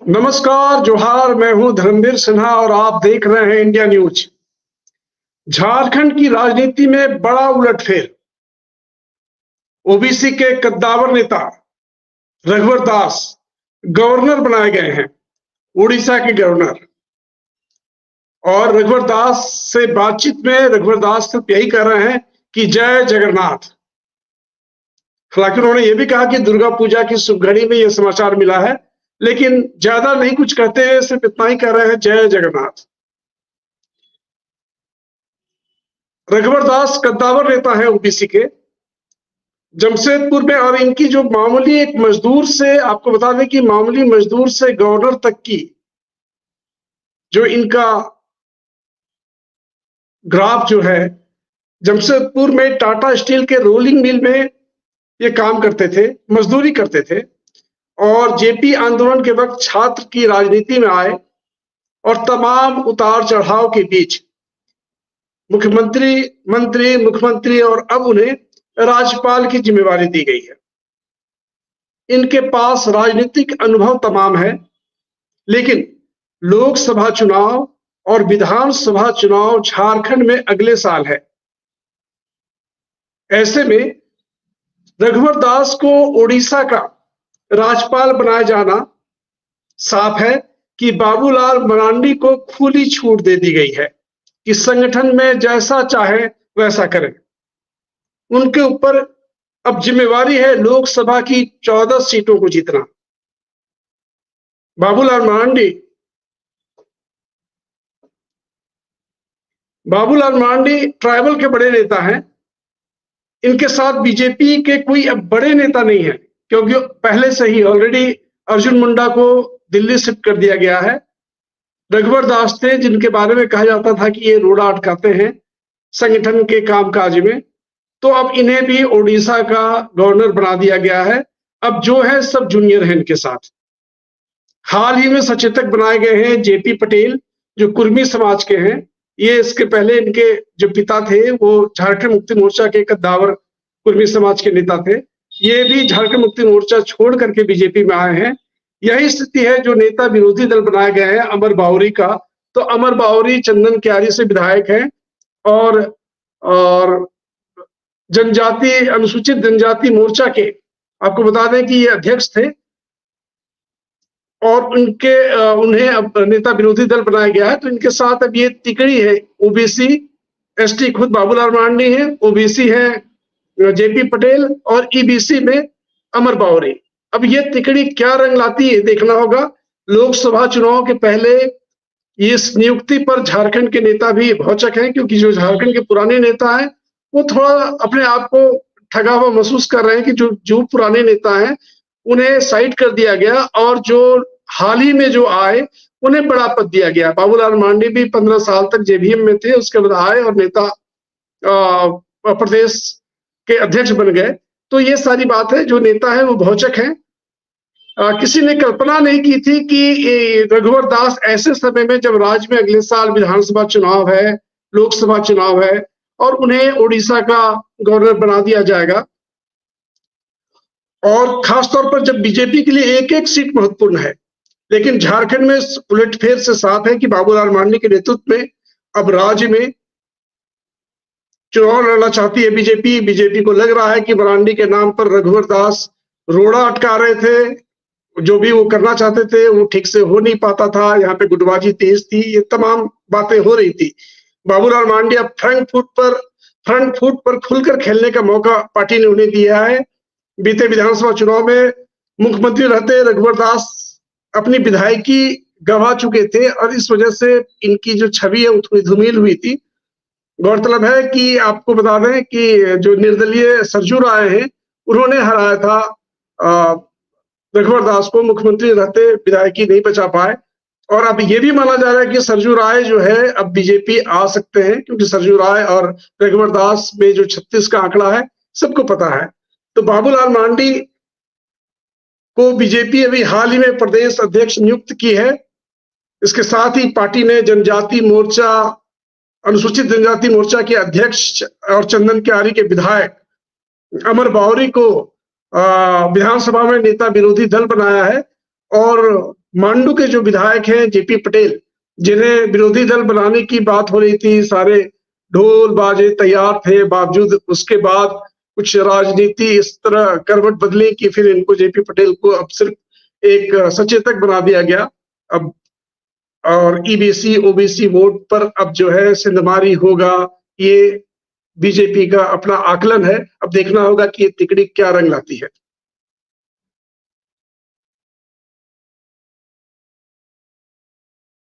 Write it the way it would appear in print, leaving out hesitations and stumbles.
नमस्कार, जोहार। मैं हूं धर्मवीर सिन्हा और आप देख रहे हैं इंडिया न्यूज। झारखंड की राजनीति में बड़ा उलटफेर। ओबीसी के कद्दावर नेता रघुवर दास गवर्नर बनाए गए हैं, उड़ीसा के गवर्नर। और रघुवर दास से बातचीत में रघुवर दास सिर्फ यही कह रहे हैं कि जय जगन्नाथ। हालांकि उन्होंने ये भी कहा कि दुर्गा पूजा की शुभ घड़ी में यह समाचार मिला है, लेकिन ज्यादा नहीं कुछ कहते हैं, सिर्फ इतना ही कह रहे हैं जय जगन्नाथ। रघुवर दास कद्दावर नेता है ओबीसी के, जमशेदपुर में। और इनकी जो मामूली एक मजदूर से, आपको बता दें कि मामूली मजदूर से गवर्नर तक की जो इनका ग्राफ जो है, जमशेदपुर में टाटा स्टील के रोलिंग मिल में ये काम करते थे, मजदूरी करते थे। और जेपी आंदोलन के वक्त छात्र की राजनीति में आए और तमाम उतार चढ़ाव के बीच मुख्यमंत्री, मंत्री, मुख्यमंत्री और अब उन्हें राज्यपाल की जिम्मेवारी दी गई है। इनके पास राजनीतिक अनुभव तमाम है, लेकिन लोकसभा चुनाव और विधानसभा चुनाव झारखंड में अगले साल है। ऐसे में रघुवर दास को ओडिशा का राज्यपाल बनाया जाना साफ है कि बाबूलाल मरांडी को खुली छूट दे दी गई है कि संगठन में जैसा चाहे वैसा करें। उनके ऊपर अब जिम्मेवारी है लोकसभा की 14 सीटों को जीतना। बाबूलाल मरांडी ट्राइबल के बड़े नेता हैं। इनके साथ बीजेपी के कोई अब बड़े नेता नहीं है, क्योंकि पहले से ही ऑलरेडी अर्जुन मुंडा को दिल्ली शिफ्ट कर दिया गया है। रघुवर दास थे जिनके बारे में कहा जाता था कि ये रोड़ा अटकाते हैं संगठन के कामकाज में, तो अब इन्हें भी ओडिशा का गवर्नर बना दिया गया है। अब जो है सब जूनियर है इनके साथ। हाल ही में सचेतक बनाए गए हैं जेपी पटेल, जो कुर्मी समाज के हैं। ये इसके पहले इनके जो पिता थे वो झारखंड मुक्ति मोर्चा के कद्दावर कुर्मी समाज के नेता थे। ये भी झारखंड मुक्ति मोर्चा छोड़ करके बीजेपी में आए हैं। यही स्थिति है जो नेता विरोधी दल बनाए गए हैं अमर बावरी का। तो अमर बावरी चंदन क्यारी से विधायक हैं और जनजाति, अनुसूचित जनजाति मोर्चा के, आपको बता दें कि ये अध्यक्ष थे और उन्हें अब नेता विरोधी दल बनाया गया है। तो इनके साथ अब ये तिकड़ी है, ओबीसी एसटी खुद बाबूलाल मरांडी है, ओबीसी है जेपी पटेल और ईबीसी में अमर बावरी। अब ये तिकड़ी क्या रंग लाती है देखना होगा। लोकसभा चुनाव के पहले इस नियुक्ति पर झारखंड के नेता भी भौचक हैं, क्योंकि जो झारखंड के पुराने नेता हैं वो थोड़ा अपने आप को ठगा हुआ महसूस कर रहे हैं कि जो पुराने नेता हैं उन्हें साइड कर दिया गया और जो हाल ही में जो आए उन्हें बड़ा पद दिया गया। बाबूलाल मरांडी भी 15 साल तक जेवीएम में थे, उसके बाद आए और नेता प्रदेश के अध्यक्ष बन गए। तो ये सारी बात है, जो नेता है वो भौचक है। किसी ने कल्पना नहीं की थी कि रघुवर दास ऐसे समय में, जब राज्य में अगले साल विधानसभा चुनाव है, लोकसभा चुनाव है और उन्हें ओडिशा का गवर्नर बना दिया जाएगा। और खासतौर पर जब बीजेपी के लिए एक एक सीट महत्वपूर्ण है। लेकिन झारखंड में उलटफेर से साफ है कि बाबूलाल मरांडी के नेतृत्व में अब राज्य में चुनाव लड़ना चाहती है बीजेपी। बीजेपी को लग रहा है कि मरांडी के नाम पर रघुवर दास रोड़ा अटका रहे थे, जो भी वो करना चाहते थे वो ठीक से हो नहीं पाता था, यहाँ पे गुटबाजी तेज थी, ये तमाम बातें हो रही थी। बाबूलाल मरांडी अब फ्रंट फुट पर खुलकर खेलने का मौका पार्टी ने उन्हें दिया है। बीते विधानसभा चुनाव में मुख्यमंत्री रहते रघुवर दास अपनी विधायकी गंवा चुके थे और इस वजह से इनकी जो छवि है वो थोड़ी धूमिल हुई थी। गौरतलब है कि आपको बता दें कि जो निर्दलीय सरजू राय हैं उन्होंने हराया था रघुवर दास को। मुख्यमंत्री रहते विधायकी नहीं बचा पाए और अब ये भी माना जा रहा है कि सरजू राय जो है अब बीजेपी आ सकते हैं, क्योंकि सरजू राय और रघुवर दास में जो 36 का आंकड़ा है सबको पता है। तो बाबूलाल मरांडी को बीजेपी अभी हाल ही में प्रदेश अध्यक्ष नियुक्त की है। इसके साथ ही पार्टी ने जनजाति मोर्चा, अनुसूचित जनजाति मोर्चा के अध्यक्ष और चंदन क्यारी के विधायक अमर बावरी को विधानसभा में नेता विरोधी दल बनाया है। और मांडू के जो विधायक हैं जेपी पटेल, जिन्हें विरोधी दल बनाने की बात हो रही थी, सारे ढोल बाजे तैयार थे, बावजूद उसके बाद कुछ राजनीति इस तरह करवट बदली कि फिर इनको जेपी पटेल को अब सिर्फ एक सचेतक बना दिया गया। अब और ईबीसी ओबीसी वोट पर अब जो है सिंधमारी होगा, ये बीजेपी का अपना आकलन है। अब देखना होगा कि ये तिकड़ी क्या रंग लाती है।